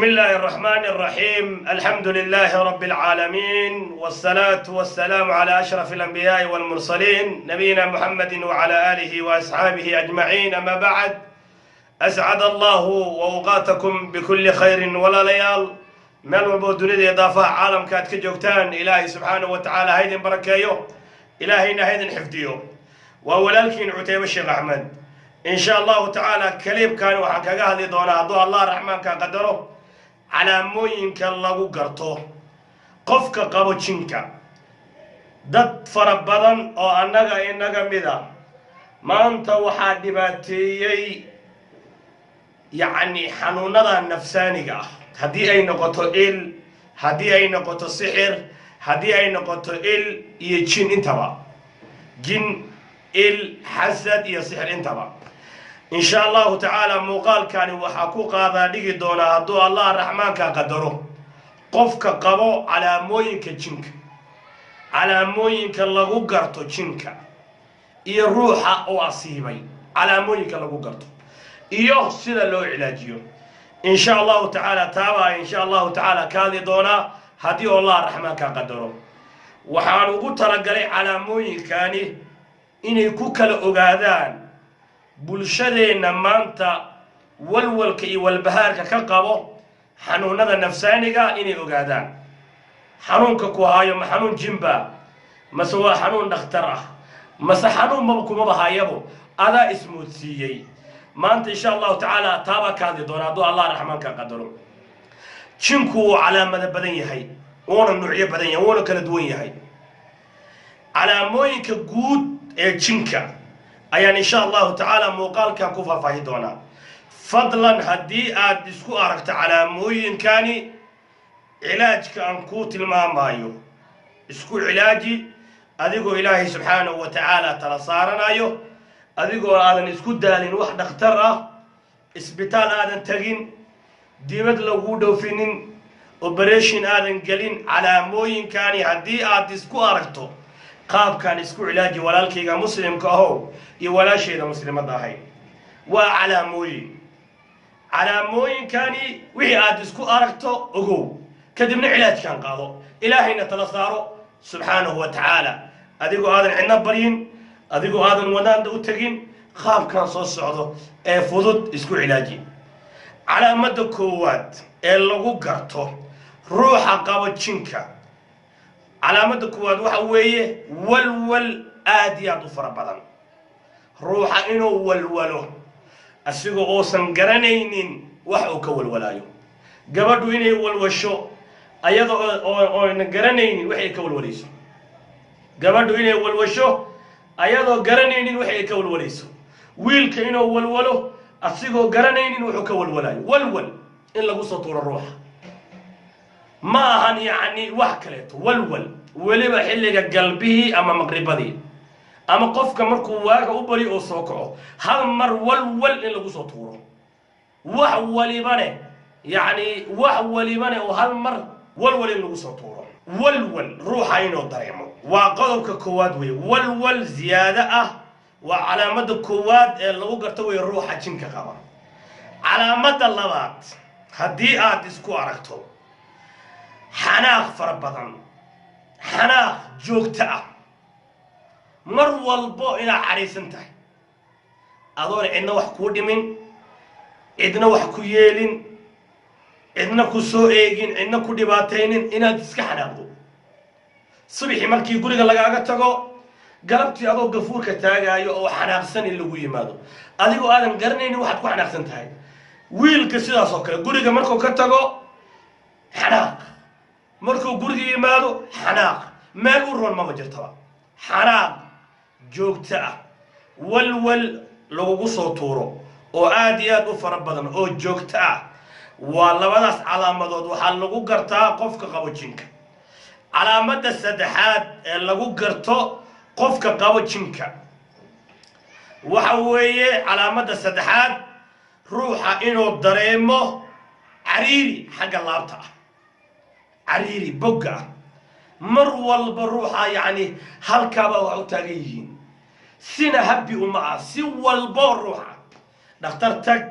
بسم الله الرحمن الرحيم. الحمد لله رب العالمين، والصلاة والسلام على أشرف الأنبياء والمرسلين نبينا محمد وعلى آله وأصحابه أجمعين. أما بعد، أسعد الله وأوقاتكم بكل خير ولا ليال من الوبودنية إضافة عالم كاتك جوكتان. إلهي سبحانه وتعالى هيدن بركايو، إلهينا هيدن حفديو. وولالكين عتيب الشيخ أحمد إن شاء الله تعالى كليب كانوا حكاها هذه دونا هدو الله الرحمن كان قدره على موين كاللغو قرطو قفك قابو تشنكا داد فربضان أو أنغا إنغا ميدا ما أنت وحاد دباتي يعني حنونا النفسانية هدي أي نقطة إل، هدي أي نقطة سحر، هدي أي نقطة إل يتشين انتبا جن إل حسد يسحر انتبا. إن شاء الله تعالى مقال كان وحقوق هذا دقي دونا هدو الله الرحمن كقدره قفك قبو على موينك تشنك على موينك اللغو قرطو تشنك يروح أو أصيبي على موينك اللغو قرطو يحصل له علاجيو إن شاء الله تعالى تابع إن شاء الله تعالى كاذي دونا هدي الله الرحمن كقدره وحانو قلت رجلي على موينكاني إني كوكل أغادان bulshadeena maanta walwalka iyo walbahaarka ka qabo xanuunada nafsaaniga inay ogaadaan xanuunka ku haayo ma xanuun jimba mase waa xanuun dhakhtar ah mase xanuun ma kuma bahayabo ada ismoodsiiyay maanta insha Allah taala taaba kaadi doona hadduu Allah raxmaanka qadaro. jinku calaamada badan yahay oona nuucyo badan yahay oona kala duwan yahay. calaamooyinka guud ee jinka ayaan insha Allah taala muuqaalka ku faahfaahin doonaa. fadlan haddii aad isku aragto calaamooyinkani cilaajka aan ku tilmaamayo isku cilaaji adigoo Ilaahay subhanahu wa ta'ala tala saaranayo, adigoo aadan isku daalin wax dhakhtar ah, isbitaal aadan tagin, dibad lagu dhoofinin, operation aadan gelin. calaamooyinkani haddii aad isku aragto qaabkan isku cilaaji walaalkayga muslimka ahow iyo walaashayda muslimada ahay. waa calaamooyinkani wixii aad isku aragto ogow kadibna cilaajkan qaado, ilaahayna tala saaro subhanahu wa ta'ala adigoo aadan cidna baryin, adigoo aadan wadaanda u tagin. qaabkan soo socdo ee fudud isku cilaaji. calaamada koowaad ee lagu garto ruuxa qaba jinka, calaamada koowaad waxa weeye walwal aad iyo aad u fara badan. ruuxa inuu walwalo asigoo oosan garanaynin wax uu ka walwalayo. gabadhu inay walwasho ayadoo oo garanaynin wax ay ka walwalayso. gabadhu inay walwasho ayadoo garanaynin wax ay ka walwalayso. wiilka inuu walwalo asigoo garanaynin wuxuu ka walwalayo. walwal in lagu soo tuuro ruuxa ma ahan yani wax kaleeto. walwal weliba xilliga galbihii ama maqribadii ama qofka markuu waaga u bari oo soo kaco hal mar walwal in lagu soo tuuro. wax walibane yani wax walibane oo hal mar walwal in lagu soo tuuro. walwal ruuxa inuu dareemo waa qodobka koowaad weeye. walwal ziyaada ah waa calaamada koowaad ee lagu garto weeye ruuxa jinka qaba. calaamada labaad haddii aad isku aragto xanaaq fara badan, xanaaq joogto ah, mar walbo inaad cariisan tahay adoon cidna wax kuu dhimin, cidna wax ku yeelin, cidna ku soo eegin, cidna ku dhibaataynin, inaad iska xanaaqdo. subaxii markii guriga lagaaga tago galabtii adoo gafuurka taagaayo oo xanaaqsan in lagu yimaado adigoo aadan garanaynin waxaad ku xanaaqsan tahay. wiilka sidaas oo kale guriga markuu ka tago xanaaq, markuu guriga yimaado xanaaq, meel u roon maba jirtaba. xanaaq joogto ah, walwal lagu soo tuuro oo aad iyo aad u fara badan oo joogto ah. waa labadaas calaamadood waxaa lagu gartaa qofka qabo jinka. calaamada saddexaad ee lagu garto qofka qabo jinka waxa weeye calaamada saddexaad ruuxa inuu dareemo cariiri xagga laabta ah, cariiri bogga ah. mar walba ruuxa yani halkaaba wax u taagan yihiin, sina habbi uma ah. si walbo ruuxa dhakhtar tag,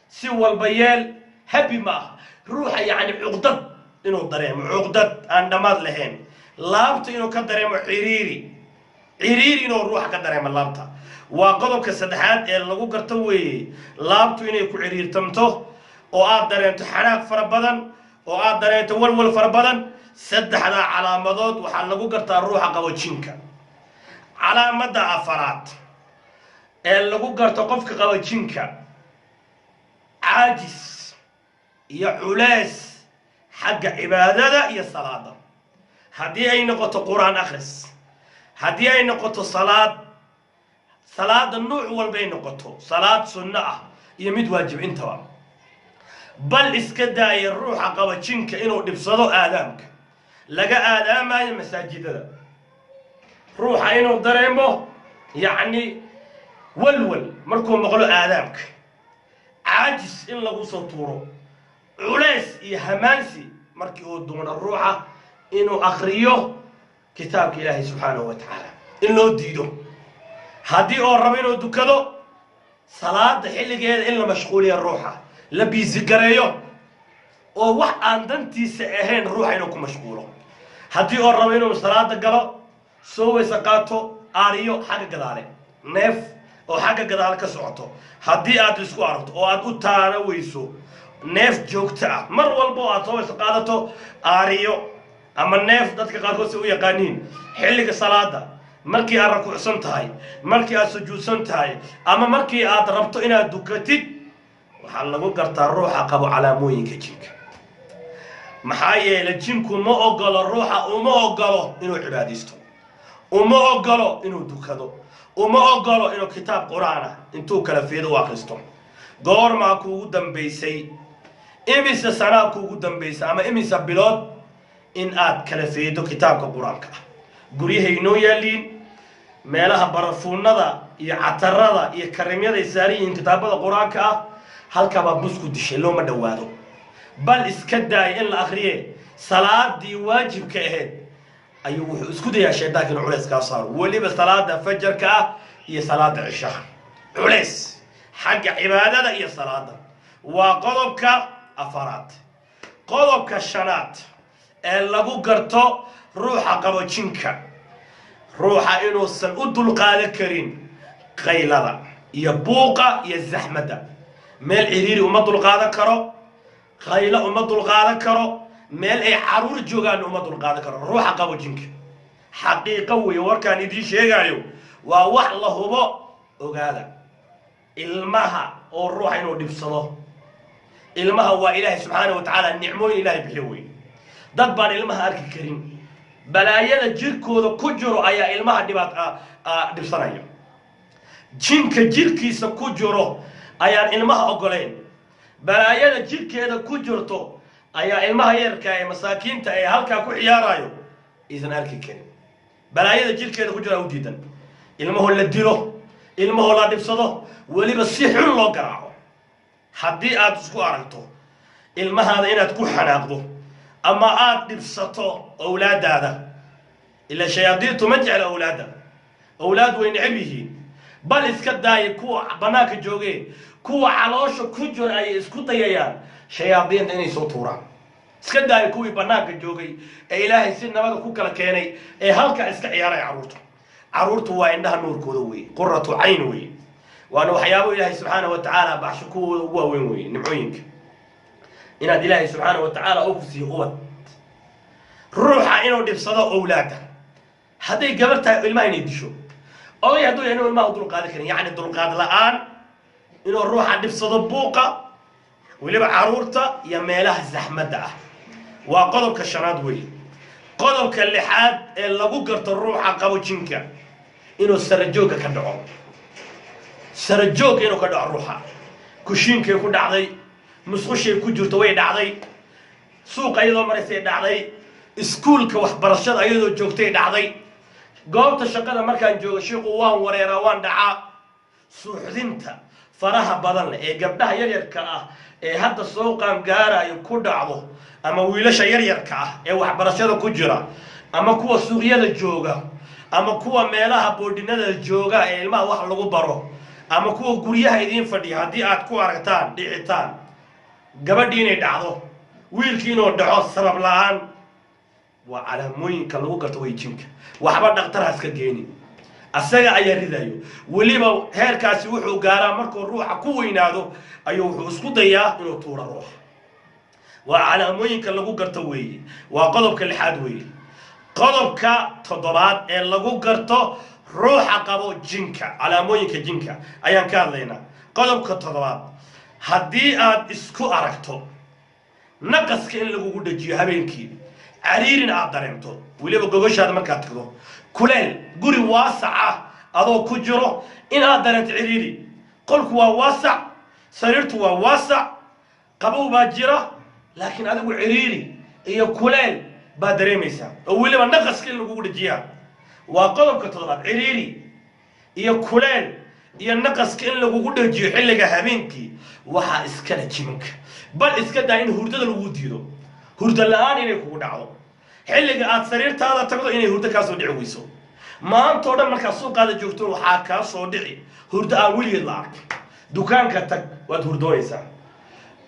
si walba yeel happy ma روح يعني عقدة إنه دريم عقدة عندما لهن لابت إنه كدريم عريري إنه روح كدريم لابته وقضوا كسدحات اللي لقوا قرتوي لابت إنه يكون عرير تمته وآد دريم تحرق فربضن وآد دريم تولول فربضن سدح هذا على مضاد وحال لقوا قرتا الروح قوتشينك على مدى أفراد اللي لقوا قرتا قفك قوتشينك عاجز يا علاس حق عبادة يا صلاة هدي أي نقطة قرآن أخرس هدي أي نقطة صلاة النوع والبين نقطة صلاة سنة يمد واجب انتوا بل اسكدا يروح قوتشينك إنه نبصدوا آدامك لقى آدام المساجد ذا روح إنه دريمه يعني ولول مركو مقولوا آدامك عاجز إن لغو سطوره علاس يهمانسي مركي دون الروح إنه أخريه كتاب إلهي سبحانه وتعالى إنه ديدو هدي أوربينو دكادو صلاة حلقة إلا مشغولية الروح لبي زقريو oo wax aan dantiisa ahayn ruux inuu ku mashquulo hadii oo rabo inuu salaada galo soo weysa qaato aariyo xagga gadaale neef oo xagga gadaale ka socoto hadii aad isku aragto oo aad u taana weyso neef joogta ah mar walba aad soo weysa qaadato aariyo ama neef dadka qaarkood si u yaqaaniin xilliga salaada markii aad rukuucsan tahay markii aad sujuudsan tahay ama markii aad rabto inaad dukatid waxa lagu gartaa ruuxa qabo calaamooyinka jinka maxaa yeelay jinku ma ogolo ruuxa uma ogolo inuu cibaadaysto uma ogolo inuu dukado uma ogolo inuu kitaab quraan intuu kala fiido waa akhristo goorma kuugu dambeysay imisa sana kuugu dambeysay ama imisa bilood in aad kala fiido kitaabka quraanka guriyaheenoo yaaliin meelaha barafuunada iyo catarada iyo karimyada isaariin kitaabada quraanka halka ba busku dishay looma dhawaado bal iska daay in la akhriye salaadii waajibka ahayd ayuu wuxuu isku dayaa shaydaanka inuu culays ka saaro waliba salaada fajrka iyo salaada cisha culays xagga cibaadada iyo salaada waa qodobka afaraad qodobka shanaad ee lagu garto ruuxa qabo jinka ruuxa inuu san u dulqaadan karin qaylada iyo buuqa iyo zaxmada meel ciriiri uma dulqaadan karo qayla uma dulqaadan karo meel ay caruur joogaan uma dulqaadan karo ruuxa qabo jinka xaqiiqo weey warkaan idin sheegayo waa wax la hubo ogaada ilmaha oo ruuxa inuu dhibsado ilmaha waa ilaahay subhanahu wa ta'ala nicmooyin ilaahay bixiyo dad baan ilmaha arki karin balaayada jirkooda ku jiro ayaa ilmaha dhibsanaya jinka jirkiisa ku jiro ayaan ilmaha ogoleen balaayada jirkeeda ku jirto ayaa ilmaha yarka ee masaakiinta ee halka ku ciyaarayo idan arki karin balaayada jirkeeda ku jira u diidan ilmaha la dilo ilmaha la dhibsado waliba si xun loo garaaco hadii aad isku aragto ilmahaada inaad ku xanaaqdo ama aad dhibsato awlaadaada ila shayaadiintu ma jecel awlaad way necbihiin bal iska daay kuwa banaanka joogay kuwa caloosha ku jira ay isku dayayaan shayaadiinta inay soo tuuraan iska daay kuwii banaanka joogay ee ilaahay si nabada ku kala keenay ee halka iska ciyaaray caruurtu waa indhaha nuurkooda weey qurratu ayn weey waana waxyaabo ilaahay subhanahu wa ta'ala baxshukooda ugu weyn weey nimcooyinka inaad ilaahay subhanahu wa ta'ala oo ku siiyo ubad ruuxa inuu dhibsado awlaada haday gabartahay ilmaha inay disho oo yahay inuu ilmaha dul qaadi karin yaani dul qaad la'aan inuu ruuxa dhibsado buuqa waliba caruurta iyo meelaha zaxmada waa qodobka shanaad weey qodobka lixaad ee lagu garto ruuxa qabo jinka inuu sarajooga ka dhaco inuu ka dhaco ruuxa kushiinka ku dhacday musqushay ku jirto way dhacday suuqa iyadoo mareysay dhacday iskuulka waxbarashada iyadoo joogtay dhacday goobta shaqada markaan joogo shaqo waan wareeraa waan dhacaa suuxdinta faraha badan ee gabdhaha yaryarka ee hadda soo qaan gaarayo ku dhacdo ama wiilasha yaryarka ee waxbarashada ku jira ama kuwa suuqyada jooga ama kuwa meelaha boodinada jooga ee ilmaha wax lagu baro ama kuwa guryaha idin fadhiya hadii aad ku aragtaan dhicitaan gabadhii inay dhacdo wiilkiinoo dhaco sabab la'aan waa calaamooyinka lagu garto way jinka waxba dhaqtarhaas ka geeni asaga ayaa ridayo weliba heerkaasi wuxuu gaaraa markuu ruuxa ku weynaado ayuu wuxuu isku dayaa inuu tuuro ruuxa waa calaamooyinka lagu garto weeye waa qodobka lixaad weeye qodobka toddobaad ee lagu garto ruuxa qabo jinka calaamooyinka jinka ayaan ka hadlaynaa qodobka toddobaad haddii aad isku aragto naqaska in lagugu dhajiyo habeenkii cariirin aad dareemto weliba gogoshaada markaad tagdo kuleel guri waasac ah adoo ku jiro in aad dareento ciriiri qolku waa waasac sariirtu waa waasac qabow baa jira laakiin adigu ciriiri iyo kuleel baa dareemaysaa oo weliba naqaska in lagugu dhajiyaa waa qodobka toddobaad ciriiri iyo kuleel iyo naqaska in lagugu dhajiyo xilliga habeenkii waxaa iskala jiminka bal iska daa in hurdada lagu diido hurdo la'aan inay kugu dhacdo xilliga aad sariirtaada tagdo inay hurdo kaa soo dhici weyso maantoo dhan markaad suuqaada joogto waxaa kaa soo dhici hurdo aan weligeed la ark dukaanka tag waad hurdoonaysaa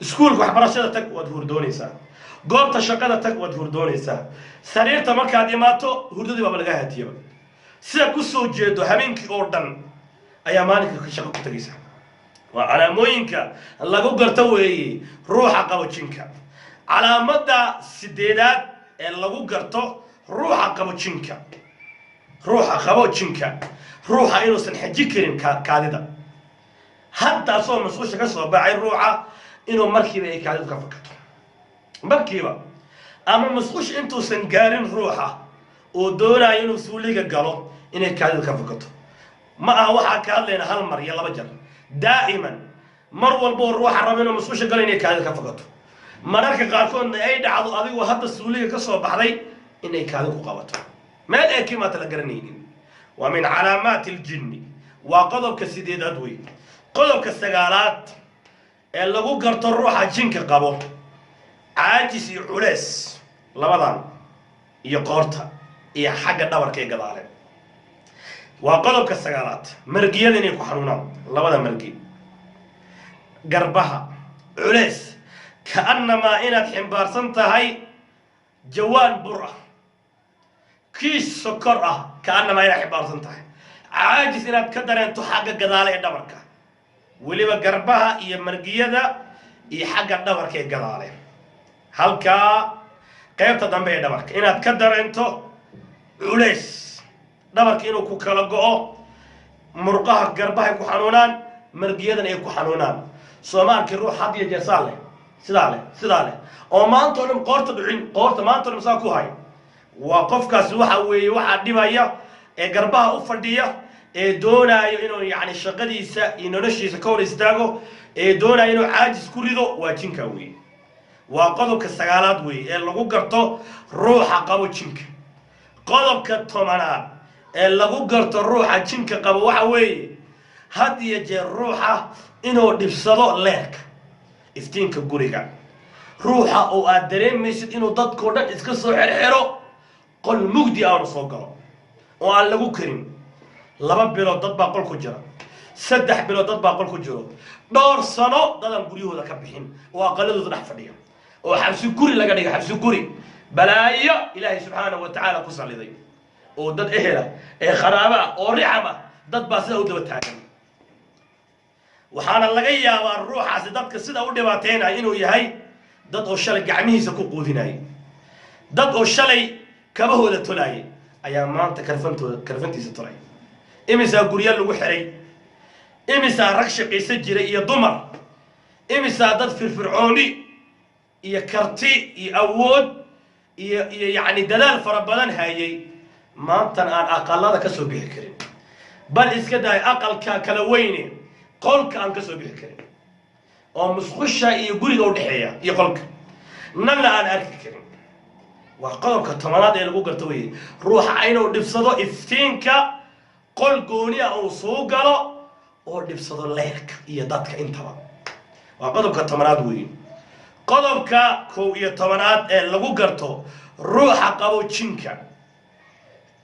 iskuulka waxbarashada tag waad hurdoonaysaa goobta shaqada tag waad hurdoonaysaa sariirta markaad imaato hurdadii baaba laga hatiyaba sidaad ku soo jeedo habeenkii oo dhan ayaa maalinka shaqo ku tagaysaa waa calaamooyinka lagu garto weeye ruuxa qabo jinka calaamada sideedaad ee lagu garto ruuxa qabo jinka ruuxa inuusan xaji karin kaadida hadda soo mas'uusha ka soo baxay ruuxa inuu markiiba ay kaadidu ka fakato markiiba ama mas'uusha intuusan gaarin ruuxa oo doonayo inuu suuliga galo inay kaadidu ka fakato ma aha waxaa ka hadlayna hal mar iyo laba jeer daa'iman mar walbo ruuxa rabo inuu mas'uusha galo inay kaadidu ka fakato mararka qaarkoodna ay dhacdo adigoo hadda suuliga ka soo baxday inay kaadi ku qabato meel ay kiimaata la garanaynin waa min calaamaati aljinni waa qodobka sideedaad wey qodobka sagaalaad ee lagu garto ruuxa jinka qabo caajis iyo culeys labadan iyo qoorta iyo xagga dhabarka ee gadaale waa qodobka sagaalaad margiyada inay ku xanuunaan labada margi garbaha culeys كأنما إنك حمبارسن تهي جوان برة كيس سكر كأنما إنك حمبارسن تهي عاجز إنك كدر أن تحقق قضالة دبرك ولي بقربها إيا مرقية ذا إيا حقق دبرك قضالة هلكا قيبت دنبي دبرك إنك كدر أنتو عليس دبرك إنو كوكالقو مرقها قربها يكو حنونان مرقية ذا يكو حنونان سومان كروح حد يجساله sidaale oo maanta dhan qoorta dhicin qoorta maanta dhan saa ku hay waa qofkaas waxa weeye waxa dhibaya ee garbaha u fadhiya ee doonayo inuu yaani shaqadiisa iyo noloshiisa ka hor istaago ee doonayo inuu caajis ku rido waa jinka weeye waa qodobka sagaalaad weeye ee lagu garto ruuxa qabo jinka qodobka tobanaad ee lagu garto ruuxa jinka qabo waxa weeye had iyo jeer ruuxa inuu dhibsado leerka iftiinka guriga ruuxa oo aad dareemaysid inuu dadkoo dhan iska soo xirxiro qol mugdi aanu soo galo oo aan lagu karin 2 bilood dad baa qol ku jira 3 bilood dad baa qol ku jiro dhowr sano dadan guryahooda ka bixin oo aqaladooda dhex fadhiya oo xabsi guri laga dhigo xabsi guri balaayo ilaahay subxaanahu wa tacaala ku saliday oo dad ehela ee kharaaba oo rixama dad baa sida u daba taagan waxaana laga yaabaa ruuxaasi dadka sida u dhibaateynaya inuu yahay dad oo shalay gacmihiisa ku quudinayay dad oo shalay kabahooda tolay ayaa maanta karfantiisa tolay imisa guryo lagu xiray imisa rag shaqaysa jiray iyo dumar imisa dad firfircooni iyo karti iyo awood iyo yaani dadaal fara badan hayay maanta aan aqalada ka soo bixi karin bal iska day aqalka kala weyne qolka aan ka soo bixi karin oo musqusha iyo guriga u dhaxeeya iyo qolka nana aan arki karin waa qodobka tobanaad ee lagu garto weeye ruuxa inuu dhibsado iftiinka qol gooni ah oo soo galo oo dhibsado leerka iyo dadka intaba waa qodobka tobanaad weeye qodobka 11aad ee lagu garto ruuxa qabo jinka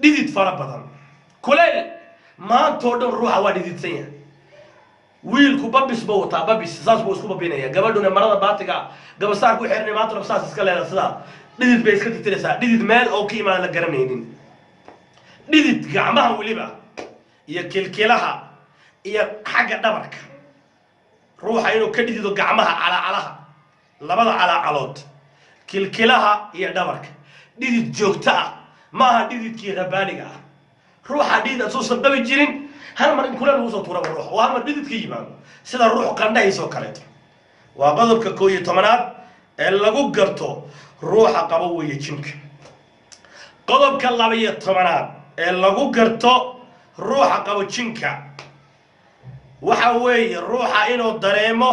dhidid fara badan kuleel maanta oo dhan ruuxa waa dhididsan yahay wiilku babis buu wataa babis saas buu isku babinaya gabadhuna marada baatiga gabasaar ku xirnay maanta nafsaas iska leedahay sida dhidid bay iska tirtiraysaa dhidid meel oo ka imaan la garanaynin dhidid gacmaha waliba iyo kilkilaha iyo xagga dhabarka ruuxa inuu ka dhidido gacmaha calaacalaha labada calaacalood kilkilaha iyo dhabarka dhidid joogto ah ma aha dhididkii rabaaniga ah ruuxa dhidid asuusan qabi jirin hal mar in kula lagu soo tuuraba ruux waa mar dhidid ka yimaado sida ruux qandhahaysoo kaleeto waa qodobka 11aad ee lagu garto ruuxa qaba weeye jinka qodobka 12aad ee lagu garto ruuxa qaba jinka waxa weeye ruuxa inuu dareemo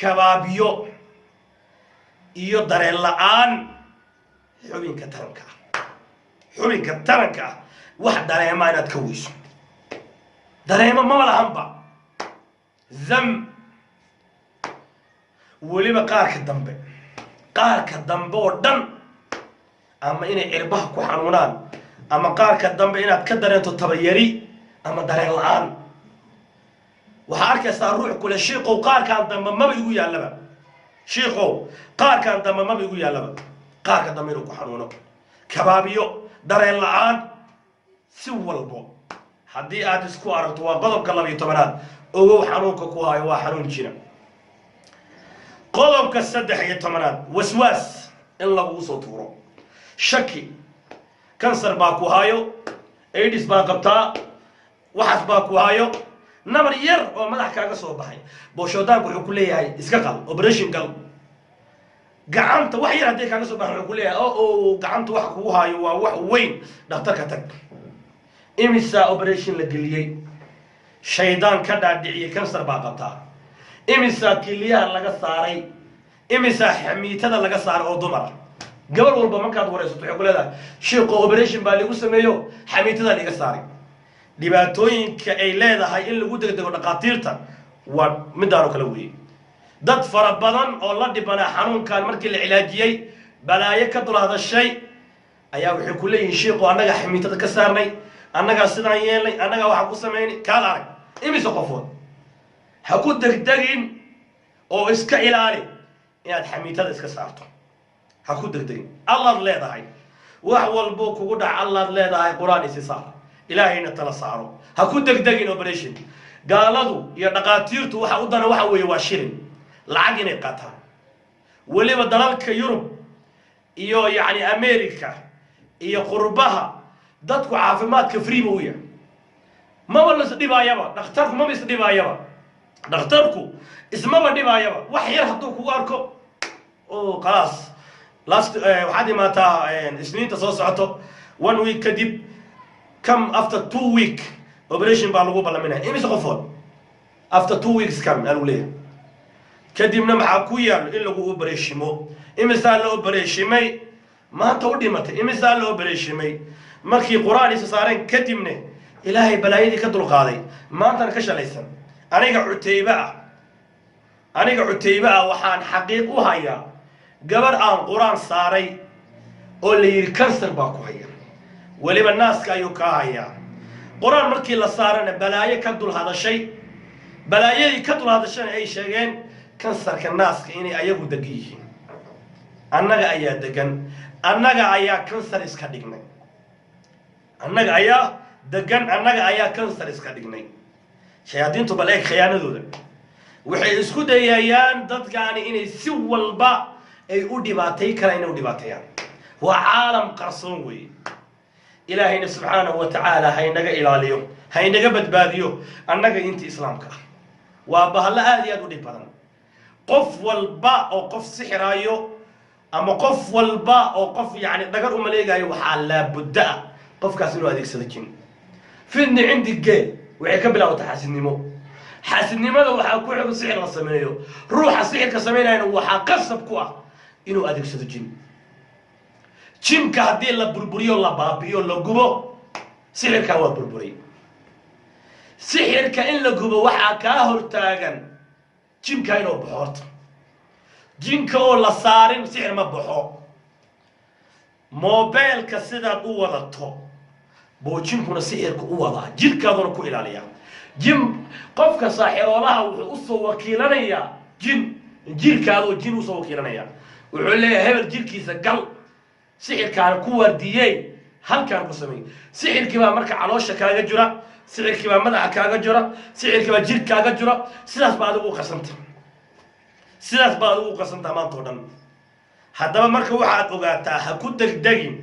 kabaabiyo iyo dareen la'aan xubinka taranka wax dareema inaad ka weyso dareema ma lahanba zam weliba qaarka dambe oo dhan ama inay cirbaha ku xanuunaan ama qaarka dambe inaad ka dareento tabayari ama dareen la'aan waxaa arkaysaa ruux kule shiiqow qaarkaan dambe maba igu yaallaba qaarka dambe inuu ku xanuuno kabaabiyo dareen la'aan si walbo haddii aad isku aragto waa qodobka 12aad ogow xanuunka ku hayo waa xanuun jira qodobka 13aad waswaas in lagu soo tuuro shaki kansar baa ku hayo AIDS baa qabtaa waxaas baa ku hayo nabar yar oo madax kaaga soo baxay booshodaanku wuxuu ku leeyahay iska qal operation gal gacanta wax yar haddii kaaga soo baxay wuxuu ku leeyahay oo gacanta wax kugu hayo waa wax weyn dhakhtarka tag imisa operation la geliyay shaydaan ka dhaadhiciyay kansar baa qabtaa imisa kiliyaha laga saaray imisa xamiitada laga saaray oo dumar gabar walba markaad wareysato waxay ku leedahay sheekho operation baa lagu sameeyo xamiitada laga saaray dhibaatooyinka ay leedahay in lagu degdego dhaqaatiirta waa midaan kala weeyay dad fara badan oo la dhibana xanuunkan markii la cilaajiyay balaayo ka dul hadashay ayaa waxay ku leeyihiin sheekho annaga xamiitada ka saarnay annaga sidaan yeelnay annaga waxa ku sameeyay kaal arag imisa qofood ha ku degdegin oo iska ilaali inaad xamiitada iska saarto ha ku degdegin allaad leedahay wax walbo kugu dhac allaad leedahay quraan isi saar ilaahayna tala saaro ha ku degdegin operation gaaladu iyo dhaqaatiirtu waxa u dana waxa weeye waa shilin lacag inay qaataan weliba dalalka Yurub iyo yani America iyo qurbaha dadku caafimaadka free buu yahay ma wala isdhibaayaba dhakhtarku ma isdhibaayaba dhakhtarku ismaba dhibaayaba wax yar hadduu kugu arko oo khalaas waxaad imaataa isniinta soo socoto 1 week kadib come after 2 week operation baa lagu ballaminaya imise qofood after 2 weeks come aanu leeyahay kadibna maxaa ku yaalo in lagu operatiimo imisaa la operatiimay maanta u dhimatay imisaa la operatiimay markii quraan isa saareen kadibna ilaahay balaayadii ka dulqaaday maantana ka shalaysan aniga cutayba waxaan xaqiiq u hayaa gabar aan quraan saaray oo la yiri kansar baa ku haya waliba naaska ayuu ka hayaa quraan markii la saarana balaayo ka dul hadashay balaayadii ka dul hadashana ay sheegeen kansarka naaska inay ayagu degan yihiin annaga ayaa degan annaga ayaa kansar iska dhignay annaga ayaa kansar iska dhignay shayaadiintu bal eeg khiyaanadooda waxay isku dayayaan dadkaani inay si walba ay u dhibaatay karaan inay u dhibaateeyaan waa caalam qarsoon weeye ilaahayna subxaanahu wa tacaala haynaga ilaaliyo haynaga badbaadiyo annaga inta islaamka ah waa bahalla aad iyo aad u dhib badan qof walba oo qof sixiraayo ama qof walba oo qof yani dhagar u maleegayo waxaa laabudda ah qofkaas inuu adeegsado jin fidni cindi geel waxay ka bilaabataa xaasidnimada waxaa ku xigo sixir la sameeyo ruuxa sixirka sameynayana waxaa qasab ku ah inuu adeegsado jinka haddii la burburiyo la baabiyo la gubo sixirka waa burburay sixirka in la gubo waxaa kaa hortaagan jinka inuu baxo horta jinka oo la saarin sixir ma baxo moobeelka sidaad u wadato boojinkuna sixirka u wadaa jirkaaduna ku ilaaliya jin qofka saaxiroolaha wuxuu u soo wakiilanayaa jirkaadoo jin u soo wakiilanaya wuxuu leeyahay hebel jirkiisa gal sixirkaana ku waardiyey halkaan ku sameey sixirkii baa marka caloosha kaaga jira sixirkii baa madaxa kaaga jira sixirkii baa jirkaaga jira sidaas baa adigu u qasanta maanta oo dhan haddaba marka waxaad ogaataa ha ku degdegin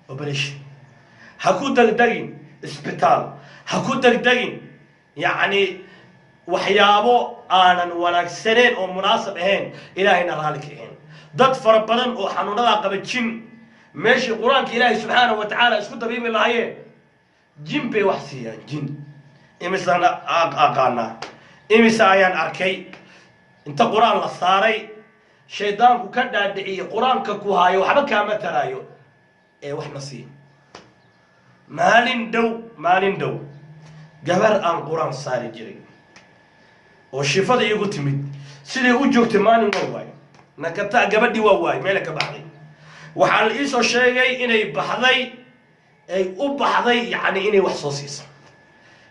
operation ha ku degdegin isbitaal ha ku degdegin yacni waxyaabo aanan wanaagsaneen oo munaasab ahayn ilaahayna raalli ka ahayn dad fara badan oo xanuunadaa qaba jin meeshii qur-aanka ilaahay subxaanahu wa tacaala isku dabiibi lahaayeen jin bay wax siiyaan jin imisaan aqaanaa imise ayaan arkay inta qur-aan la saaray shaydaanku ka dhaadhiciyey qur-aanka ku haayo waxba kaama taraayo ee wax na siiya maalin dhow gabar aan qur-aan saari jiray oo shifada iigu timid siday u joogtay maalin waa waayo nakata gabadhii waa waayo meela ka baxday waxaa la iisoo sheegay inay baxday ay u baxday yacni inay wax soo siiso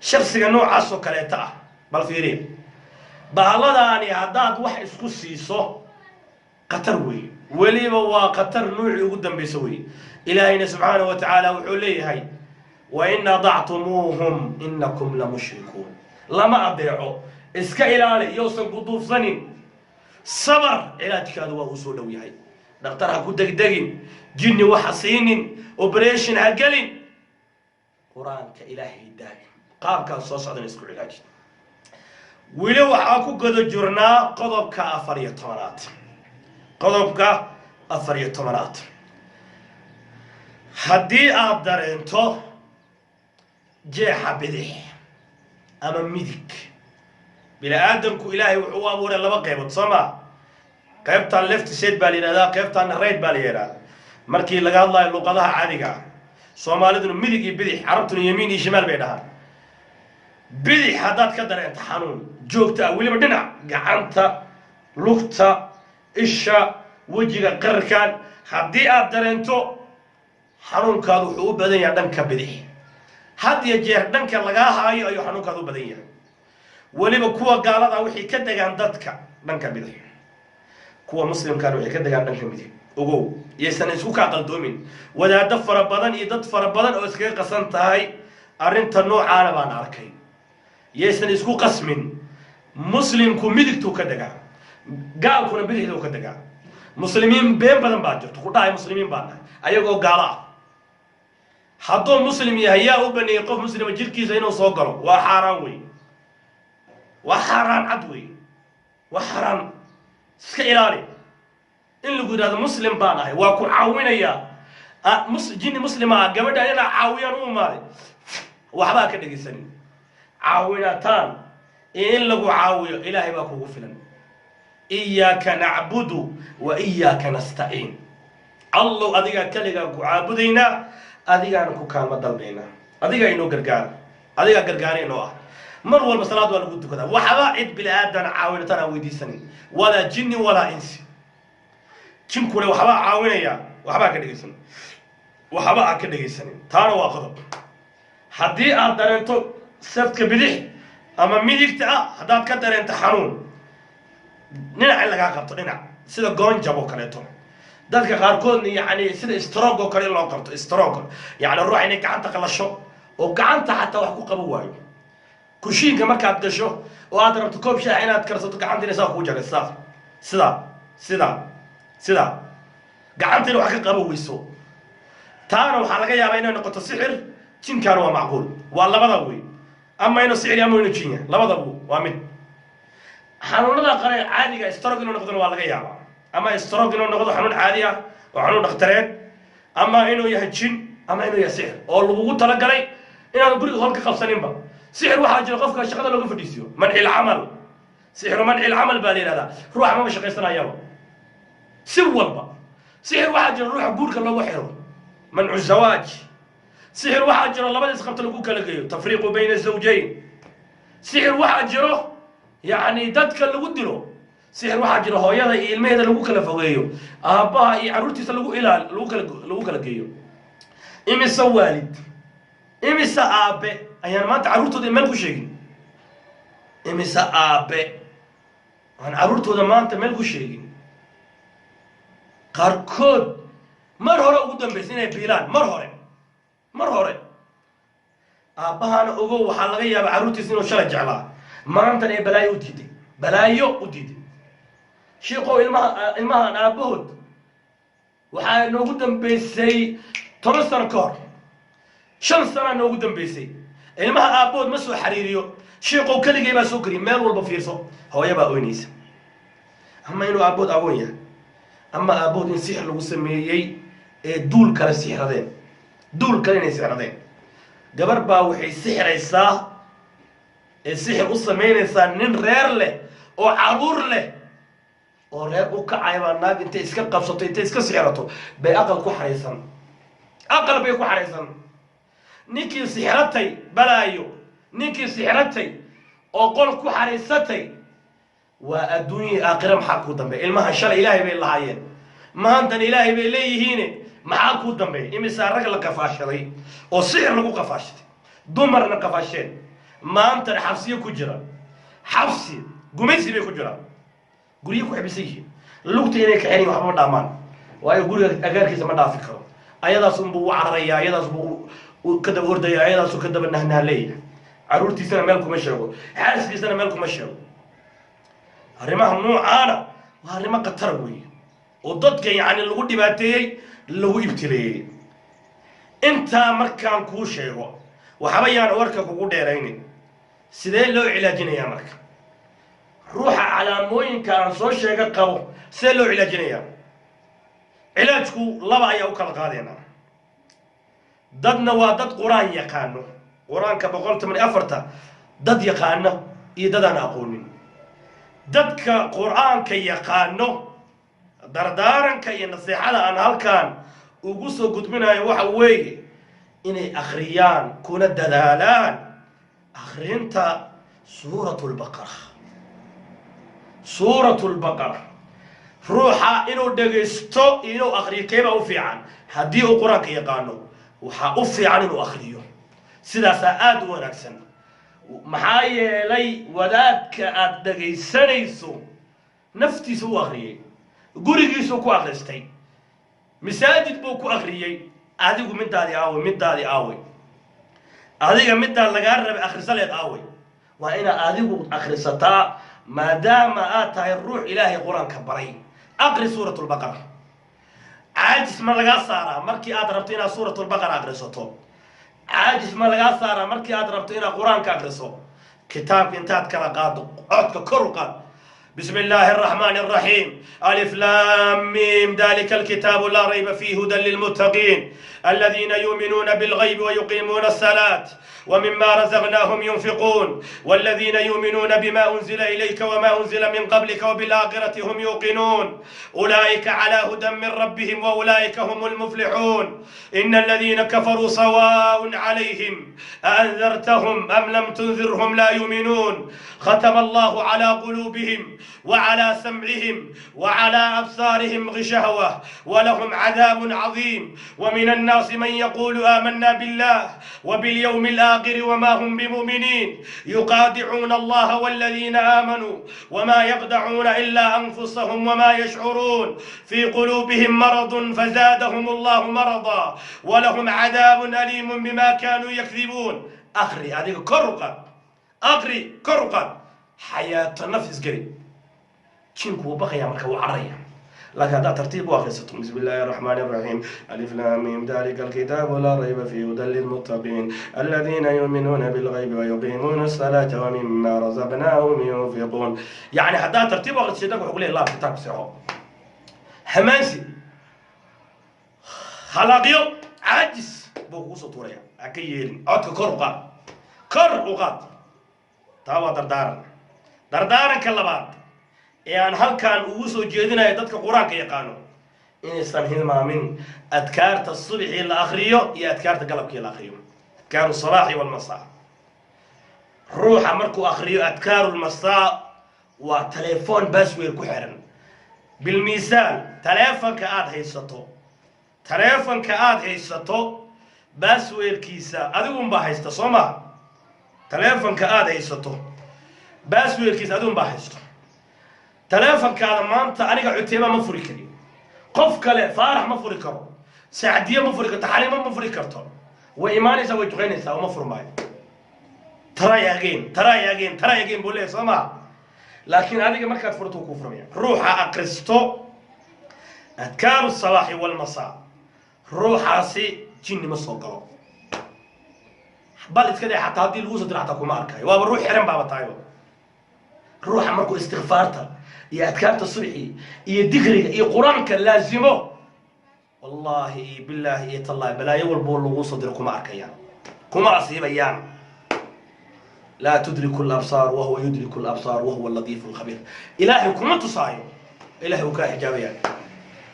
shaksiga noocaas oo kaleeta ah bal fiiriya bahaladaani haddaad wax isku siiso qatar weeye weliba waa qatar nuucii ugu dambaysa weeye ilaahayna subxaanahu wa tacaala wuxuu leeyahay wain adactumuuhum inakum lamushrikuun lama adeeco iska ilaali iyousan ku duufsanin sabar cilaajkaadu waa uu soo dhow yahay dhaktar ha ku degdegin jinni waxa siinin operation ha gelin qur-aanka ilaahay daagi qaabkaas soo socdan isku cilaaji weli waxaa ku godo jirnaa qodobka 14aad qodobka 14aad haddii aad dareento jeexa bidix ama midig bini aadamku ilaahay wuxuu u abuuray laba qaybood soo maa qaybtaan left side baa la yidhahdaa qaybtaanna right baa la yidhahdaa markii laga hadlayo luqadaha caadiga ah soomaaliduna midig iyo bidix carabtuna yamiin iyo shimaal bay dhahaan bidix haddaad ka dareento xanuun joogta ah weliba dhinac gacanta lugta isha wejiga qararkaan haddii aad dareento xanuunkaadu wuxuu u badan yahay dhanka bidix had iyo jeer dhanka lagaa haayo ayuu xanuunkaadu u badan yahay weliba kuwa gaalada waxay ka degaan dadka dhanka bidix kuwa muslimkaana waxay ka degaan dhanka midig ogow iyaysan isku kaa qaldoomin wadaado fara badan iyo dad fara badan oo iskaga qasan tahay arrinta noocaana baan arkay iyaysan isku qasmin muslimku midigtuu ka degaa gaalkuna bidixduu ka degaa muslimiin been badan baa jirto ku dhahay muslimiin baa nahay ayagoo gaalo ah hadduu muslim yahay yaa u baneeyey qof muslima jirkiisa inuu soo galo waa xaaraan wey waa xaaraan cad wey waa xaaraan iska ilaali in lagu yidhahdo muslim baan ahay waa ku caawinayaa jinni muslima ah gabadha inaa caawiyaan u imaaday waxbaa ka dhegaysanin caawinataan in lagu caawiyo ilaahay baa kugu filan iyaaka nacbudu wa iyaaka nastaciin allow adigaa keligaa ku caabudaynaa adigaana ku kaalma dalbaynaa adigaa inoo gargaara adigaa gargaara inoo ah mar walba salaad waa lagu tukadaa waxba cid bini aadan caawinataan aan weydiisanin walaa jinni walaa insi jinkuna waxbaa caawinaya waxbaa ka dhegaysanin waxba aan ka dhegaysanin taana waa qodob haddii aad dareento safka bidix ama midigta ah haddaad ka dareento xanuun dhinac in lagaa qabto dhinac sida goonjab oo kaleeto dadka qaarkoodna yacni sida stroog oo kale in loo qabto stroog yacni ruux inay gacanta qalasho oo gacanta xataa wax ku qaban waayo kushiinka markaad gasho oo aad rabto koob shaah inaad karsato gacanta inay saa kuu jaray sidaa gacanta inay wax ka qaban weyso taana waxaa laga yaabaa inay noqoto sixir jinkaana waa macquul waa labada wey ama inuu sixir ama inuu jin yahay labadabu waa mid xanuunada qare caadiga stroog inuu noqdona waa laga yaabaa ama stroog inuu noqdo xanuun caadi ah oo xanuun dhakhtareed ama inuu yahay jin ama inuu yahay sixir oo lagugu talagalay inaanu guriga hol ka qabsaninba sixir waxaa jira qofka shaqada looga fadhiisiyo manci lcamal sixru manci lcamal baa la yidhahdaa ruuxa maba shaqaysanayaba si walba sixir waxaa jira ruuxa guurka loogu xiro mancu zawaaj sixir waxaa jiro labada isqabta lagu kala geeyo tafriiqu bayna zawjayn sixir waxaa jiro yacni dadka lagu dilo sixir waxaa jiro hooyada iyo ilmaheeda lagu kala fogeeyo aabbaha iyo carruurtiisa lagu kala geeyo imise waalid imisa aabe ayaan maanta carruurtooda meel ku sheegin imisa aabe aan carruurtooda maanta meel ku sheegin qaarkood mar hore ugu dambaysay inay biilaan mar hore aabbahaana ogow waxaa laga yaabaa carruurtiisa inuu shalay jeclaa maantan ee balaayo u diiday shiiqow ilmahan aabbahood waxaa noogu dambaysay 10 sano ka hor 5 sana noogu dambaysay ilmaha aabbahood ma soo xariiriyo shiiqow keligay baa soo kariya meel walba fiirso hooyo baa oynaysa ama inuu aabbahood agoon yahay ama aabbahood in sixir lagu sameeyey ee duul kale inay sixradeen gabar baa waxay sixiraysaa ee sixir u samaynaysaa nin reer leh oo caruur leh oo reer u kacay baa naag intay iska qabsato intay iska sixirato bay aqal bay ku xaraysan ninkii sixratay balaayo ninkii sixratay oo qol ku xaraysatay waa adduunyii aakhira maxaa ku dambeeya ilmaha shalay ilaahay bay lahaayeen maantan ilaahay bay leeyihiin maxaa ku dambeeya imisa rag la qafaashaday oo sixir lagu qafaashaday dumarna qafaasheen maantan xabsiyo ku jira xabsi gumaysi bay ku jiraan guryo ku xibisay yihiin lugta inay ka xiriin waxba ma dhaamaan waayo guriga agaarkiisa ma dhaafi karo ayadaas unbuu u cararayaa ayadaas buu ka daba ordaya ayadaasuu ka daba nahnahleeya carruurtiisana meel kuma sheego xaaskiisana meel kuma sheego arrimaha noocaana waa arrimo khatar weeye oo dadka yacni lagu dhibaateeyey lagu ibtileeyey intaa markaan kuu sheego waxba yaan warka kugu dheeraynin sidee loo cilaajinayaa marka ruuxa calaamooyinka aan soo sheega qabo sidee loo cilaajinayaa cilaajku laba ayaa u kala qaadayna dadna waa dad qur-aan yaqaano qur-aanka 184 dad yaqaano iyo dad aan aqoonin dadka qur-aanka yaqaano dardaaranka iyo nasiixada aan halkaan ugu soo gudbinayo waxa weeye inay akhriyaan kuna dadaalaan akhrinta suuratu lbaqara ruuxa inuu dhegaysto inuu akhriyo keebaa u fiican haddii uu qur-aanka yaqaano waxaa u fiican inuu akhriyo sidaasaa aada u wanaagsan maxaa yeelay wadaadka aada dhegaysanayso naftiisa u akhriyey gurigiisuu ku akhristay masaajid buu ku akhriyey adigu midaadii aaway adiga middaa lagaa rabay akhrisaleed aaway waa inaad adigu akhrisataa maadaama aad tahay ruux ilaahay qur-aanka baray aqri suuratu lbaqara caajis ma lagaa saaraa markii aad rabto inaad suuratu lbaqara akhrisato caajis ma lagaa saaraa markii aad rabto inaad qur-aanka akhriso kitaabka intaad kala qaado codka kor u qaad بسم الله الرحمن الرحيم ألف لام ميم ذلك الكتاب لا ريب فيه هدى للمتقين الذين يؤمنون بالغيب ويقيمون الصلاة ومما رزقناهم ينفقون والذين يؤمنون بما أنزل إليك وما أنزل من قبلك وبالآخرة هم يوقنون أولئك على هدى من ربهم وأولئك هم المفلحون إن الذين كفروا سواء عليهم أأنذرتهم أم لم تنذرهم لا يؤمنون ختم الله على قلوبهم وعلى سمعهم وعلى أبصارهم غشاوة ولهم عذاب عظيم ومن الناس من يقول آمنا بالله وباليوم الآخر وما هم بمؤمنين يخادعون الله والذين آمنوا وما يخدعون إلا أنفسهم وما يشعرون في قلوبهم مرض فزادهم الله مرضا ولهم عذاب أليم بما كانوا يكذبون أخري هذه كرقا حياة النفس قريب شنكو بقى مركا وعريا لكن هذا ترتيب واخصة بسم الله الرحمن الرحيم ألف لام ميم ذلك الكتاب لا ريب فيه هدى للمتقين الذين يؤمنون بالغيب ويقيمون الصلاة ومما رزقناهم ينفقون يعني هذا ترتيب واخصة شيء تقول الله كتاب سعو همانسي خلاقيو عاجز بوغوصة طوريا أكيين عدك كرقات تاوى دردارا كاللبات يعني halkaan ugu soo jeedinayo dadka quraanka yaqaano inaysan hilmaamin adkaarta subaxii la akhriyo iyo adkaarta galabkii la akhriyo adkaaru sabaaxi wal masaa ruuxa markuu akhriyo adkaaru masaa waa telefoon password ku xiran bil miisaan telefoonka aad haysato baasweerkiisa adigun baa haysta soo ma taleefanka aad haysato baasweerkiisa adigun baa haysto taleefankaada maanta aniga Cuteyba ma furi kari qof kale Faarax ma furi karo Saacadiye ma furi karto Xalimo ma furi karto way iimaanaysaa way duqeynaysaa uma furmaayo try again buu leeyahay soo ma laakiin adiga markaad furto ku furmaya ruuxa aqristo adkaaru الصباح والمساء ruuxaasi jinni ma soo galo bal iska day xataa hadii lagu soo diro xataa kuma arkayo waa ruux xiran baaba taayo ruuxa markuu istighfaarta iyo adkaarta subaxi iyo dhikriga iyo quraanka laazimo wallahi billahi tallahi balaayo walbo lagu soo diro kuma arkayaan kuma asiibayaan لا تدرك الأبصار وهو يدرك الأبصار وهو اللطيف الخبير إلهي كما تصايو إلهي وكاحجابيا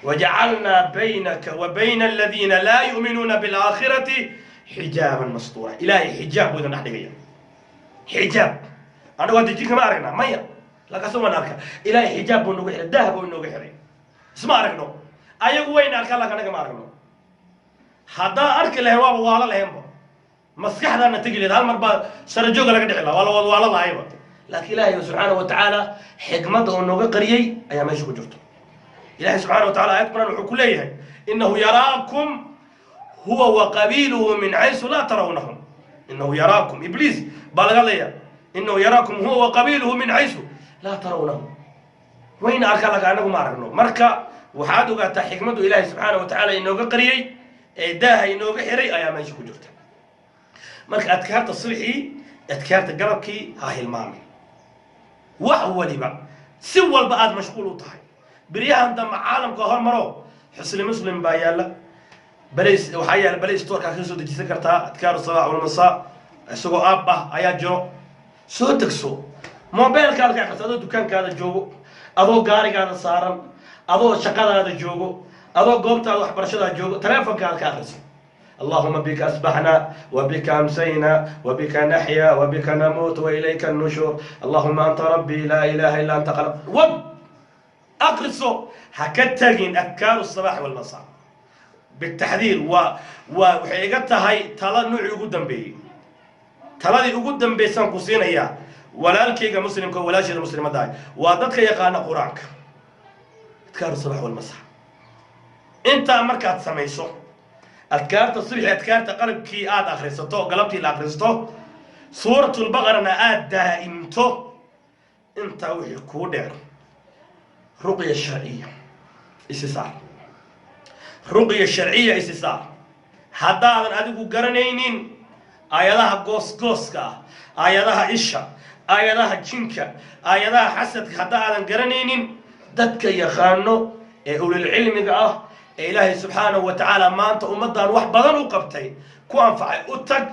وجعلنا بينك وبين الذين لا يؤمنون بالآخرة حجابا مستورا إلهي حجاب وإذا نحن حجاب أنا قد تجيك ما أرقنا ميا لك سوى نارك إلهي حجاب ونوغ حري ذهب ونوغ حري اسمع أرقنا أيوه وين أرك الله كنك ما أرقنا هذا أرك له هو والله لهم مسكحنا نتجي لهذا المربى سرجوك لك دحلا والله الله أيوه لكن إلهي سبحانه وتعالى حكمته ونوغ قريي أيام يشوف جرته إلهي سبحانه وتعالى يقرأ الحكوليه إنه يراكم هو وقبيله من حيث لا ترونهم إنه يراكم إبليس بالغ لي إنه يراكم هو وقبيله من حيث لا ترونهم وين أركلك أنكم أعرفونه مركا وحادوا قاتا حكمته إلهي سبحانه وتعالى إنه قريي إداها إنه حري أيام يشوف جرته مركا أذكرت الصبحي أذكرت قلبكي هاي المامي وهو لبا سوى البعض مشغول وطهي بريها عندما عالم كهر مرو حسن مسلم بايالا بليس وحيا بليس ستور كاكسو دي سكرتها أذكار الصباح والمساء سوق أبا أيا جو سو تكسو موبايل كارك أخذ هذا دكان كذا جوجو أبو قاري كذا صارم أبو شقة هذا جوجو أبو قومت أبو حبرشة جوجو تلفون كارك أخذ اللهم بك أصبحنا وبك أمسينا وبك نحيا وبك نموت وإليك النشور اللهم أنت ربي لا إله إلا أنت خلق أقرصوا هكتاجين أذكار الصباح والمساء بالتحذير وحقيقتها هاي تلا نوع قدام بي تلا دي قدام بي سان قصين إياه ولا الكيك مسلم ولا شيء مسلم داي وادتك يقانا قرانك أذكار الصباح والمساء أنت أمرك هتسميسو أذكار الصبح أذكار قلب كي آد أخرستو قلبتي لا أخرستو سورة البقرة آد دائمتو أنت وحي كودر رقية الشرعية استثار رقية الشرعية استثار هذا أدوكو قرنينين آياتها قوسكا آياتها إشا آياتها جنكا آياتها حسد هذا قرنينين دتك يخانو أولي العلم إلهي سبحانه وتعالى ما أنت أمدان وحبضان وقبتي كو أنفعي أتك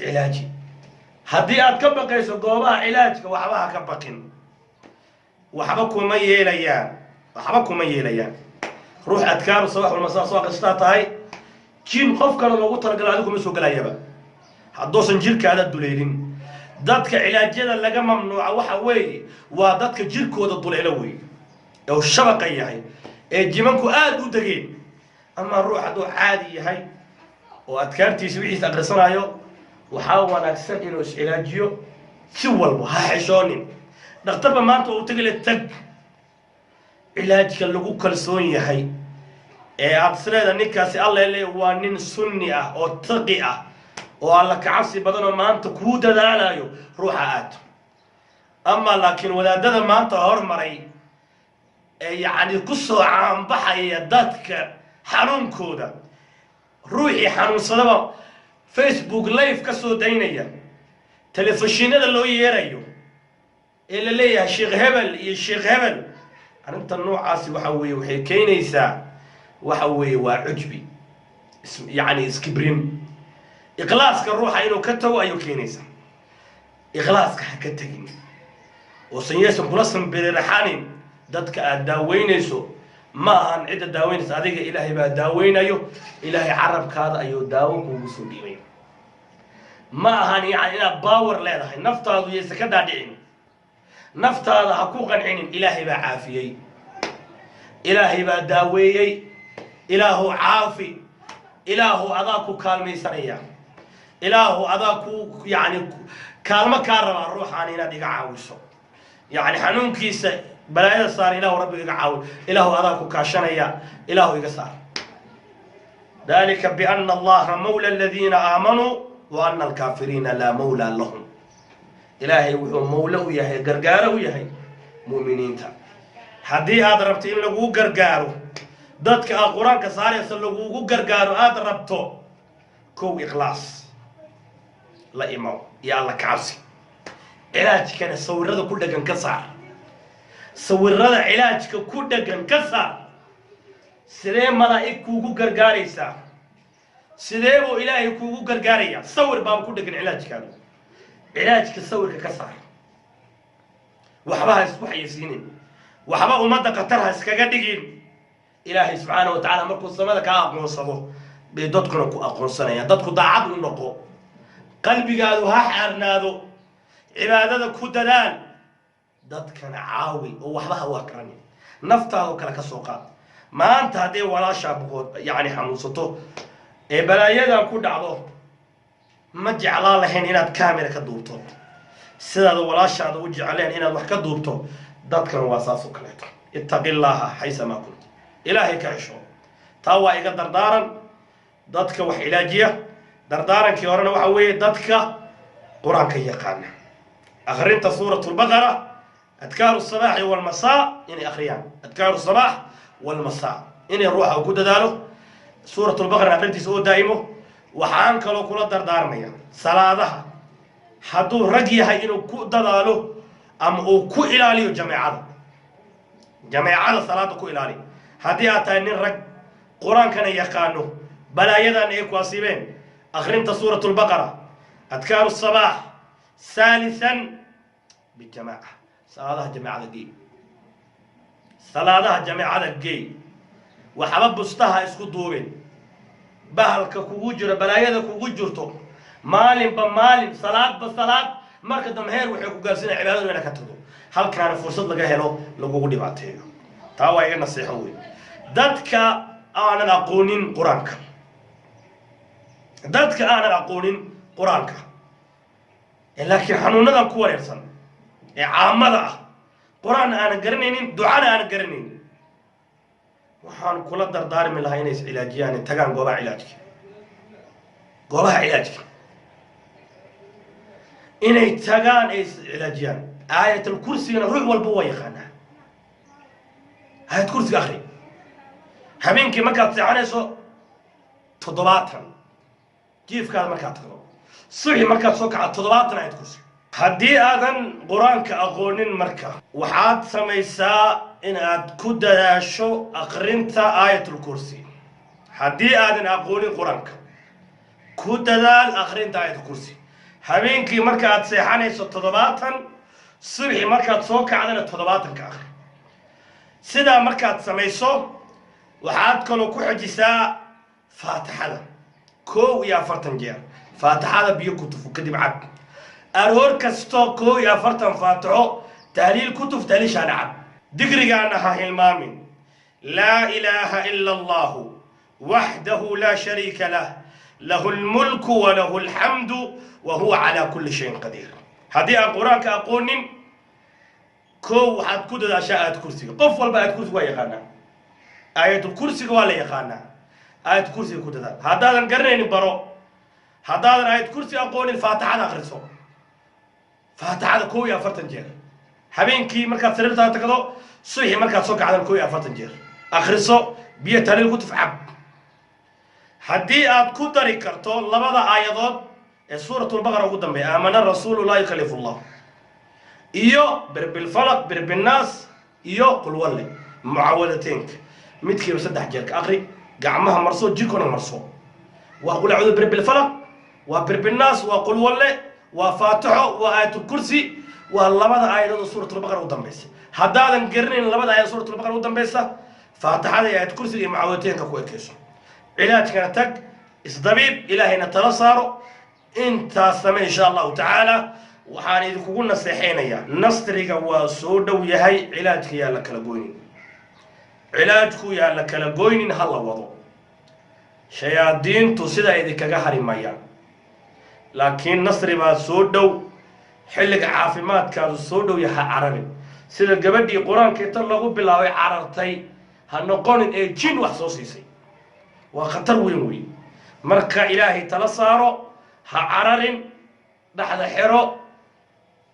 علاجي هدي أتكبق يسو قوبها علاجك وحبها كبقين وحبكم ما يليان روح أذكار الصباح والمساء سواء قصتها هاي جين خوف كانوا لو ترى عليكم يسوق الأيابة حدوس نجيل كهذا الدوليرين ذاتك علاجنا لقى ممنوع وحوي وذاتك جيل كود الدوليلوي أو الشبكة هاي الجمانكو آدو دقين أما الروح هذا عادي هاي وأذكارتي سويحي تقرصنا يو وحاول أكسر إنه علاجيو سوى المهاحشونين دكتور ما أنت وتقول التج علاجك اللي كلسوني هاي أتصل نكاسي الله اللي هو نين سنية أو تقية أو الله كعصي بدل ما أنت كودا دالايو روح آت أما لكن ولا ده ما أنت هرمري يعني قصة عن بحي ذاتك حنون كودا روحي حنون صدبة فيسبوك لايف كسو دينيا تلفزيون هذا اللي يريو إلا ليه الشيخ هبل الشيخ هبل أنت النوع عاسي وحوي وحي كينيسا وحوي وعجبي اسم يعني اسكبرين إخلاصك الروح إنه كتو أيو كينيسا إخلاصك حكتين وسنيسم كلاسم بريحانين دتك داوينيسو ما هن عدة داوينيس هذيك إلهي بقى داوين أيو إلهي عرب كذا أيو داوك ومسوديين ما هن يعني أنا باور لا ده نفط هذا يسكت عدين نفط هذا حقوقا عين إلهي بقى عافية إلهي بقى داوية إله عافي إلهو أذاك كالمي سريع إلهو أذاك يعني كالما كارم الروح عنينا ديك عاوسه يعني حنون كيس بلايا صار إلهو ربي يقعاو إلهو أذاك كاشنيا إلهو يقصر ذلك بأن الله مولى الذين آمنوا وأن الكافرين لا مولى لهم إلهي مولى وياهي قرقاره وياهي مؤمنين تا حدي هذا ربتين لغو قرقارو ضدك القرآن كساري لغو قرقارو هذا ربطو كو إخلاص لا إمام يا الله كعبسي علاج كان صور هذا كل دقن كسر صور هذا علاج كل دقن كسر سلام ملائك كوكو قرقاريسا سلام إلهي كوكو قرقاريا صور باب كل دقن علاج كانوا علاج كصور كسر وحبها يصبح يسينين وحبها أمدا قطرها اسكاقدقين إلهي سبحانه وتعالى مركو السماء كأقنو صبو بيدودكو نكو أقنو سنة دودكو داعب نكو قلبي قالوا هاحرنادو عبادة كودلان دودكنا عاوي وحبها واكراني نفتا وكلا كسوقات ما أنت هدي ولا شاب يعني حموسته بلايا كود عضو ما جعل الله هنا كاميرا كدوبتو سيدا ولا شاب وجه عليه هنا وح كدوبتو دتك واساس وكلته اتق الله حيثما كنت إلهي كعشو توا يقدر دارا دتك وح علاجية دردارا كيورنا وحوي دتك قرآن كي يقانا أخرين سورة البقرة أذكار الصباح والمساء يعني أخريان أذكار الصباح والمساء إني روح وجود داله سورة البقرة أخرين تسوي دائمه وحانك لو كل دردار ميا صلاة حدو رجيها إنه كود داله أم أو كو إلالي جماعة صلاة كو إلالي هدي أتاني رج قرآن كان يقانو بلا يدا إيكو أصيبين أخرين سورة البقرة أذكار الصباح ثالثا بالجماعة صلاة جماعة دي صلاة جماعة دي وحبب بستها اسكو دوبين بهلك كوجر بلا يدا كوجرتو مالين بمالين صلاة بصلاة marka damheer waxay ku gaarsinay cibaadada inay ka tagto halkaan fursad laga helo lagu dhibaateeyo taa waa iga nasiixo weyn dadka aanan aqoonin quraanka laakiin xanuunadan ku wareersan ee caamada ah quraan aan garanaynin ducana aan garanaynin waxaan kula dardaarmi lahaa inay ilaajiyaan tagaan goobaha ilaajka إني تجان إيش علاجيان آية الكرسي أنا روح والبوا يخانا آية الكرسي آخري همين كي مكات عنيسو تضباطا كيف كان مكات صحي مكات سوك على تضباطا آية الكرسي هدي آذن قرآن كأقولين مركا وحاد سميسا إن أتكد شو أقرنتا آية الكرسي هدي آذن أقولين قرآن كدال أقرنتا آية الكرسي habeenkii markaad seexanayso toddobaatan subaxii markaad soo kacdana toddobaatanka akhri sidaa markaad samayso waxaad kaloo ku xajisaa faatixada 41 jeer faatixada biyo ku tufo kadib cad aroor kasto 41 faatixo tahliil ku tuf tahliisha cad digrigaana ha hilmaamin laa ilaaha illa allah wahdahu la sharika lah له الملك وله الحمد وهو على كل شيء قدير هذه القرآن كأقولين كو حد كود الأشياء كرسي قفل بقى كرسي ويخانا آية الكرسي ولا يخانا آية الكرسي كود هذا نقرن برو هذا آية الكرسي أقولين فاتحة آخر فاتحة كوي أفرتنجير حبين كي مركز سريرتها تكذو صحيح مركز سوق على الكوي أفرتنجير آخر بيتهلل الكتف عب هدي أب كدري كرتو لبضع آيات سورة البقرة قدام بي آمن الرسول لا يكلف الله إيو برب الفلق برب الناس إيو قل ولي معاولتينك متكي وسدح جيرك أخري قعمها مرسو جيكونا مرسو وأقول أعوذ برب الفلق وبرب الناس وقل ولي وفاتحه وآية الكرسي واللبضع آيات سورة البقرة قدام بيس هذا نقرنين لبضع آيات سورة البقرة قدام بيس فاتحة آية الكرسي معاولتينك كوي كيسو علاج كان تك إصدبيب إلهي نتلصارو انت سمي إن شاء الله تعالى وحاني ذكو قلنا سيحين يا نصرك وسودة ويهي علاجك يا لك لقوينين علاجك يا لك لقوينين هلا وضو shayaadiin tu sida idinkaga harimayaan laakiin nasri baa soo dhow xilliga caafimaadkaadu soo dhow yaha cararin sida gabadhii qur-aanka inta lagu bilaabay carartay ha noqonin ee jin wax soo siisay waa khatar weyn wey marka ilaahay tala saaro ha cararin dhaxda xero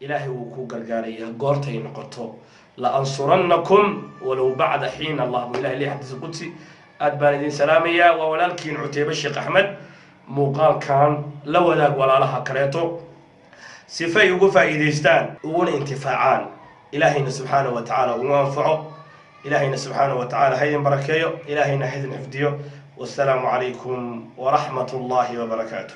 ilaahay wuu ku gargaaraya goortay noqoto la ansurannakum walow bacda xiin allah buu ilahay leeyahay xadiis qudsi aad baan idin salaamayaa waa walaalkiin cuteybe sheekh axmed muuqaalkan la wadaag walaalaha kaleeto sifay ugu faa'iidaystaan uguna intifaacaan ilaahayna subxaanahu wa tacaala ugu anfaco ilaahayna subxaanahu wa tacaala haydin barakeeyo ilaahayna haydin xifdiyo والسلام عليكم ورحمة الله وبركاته.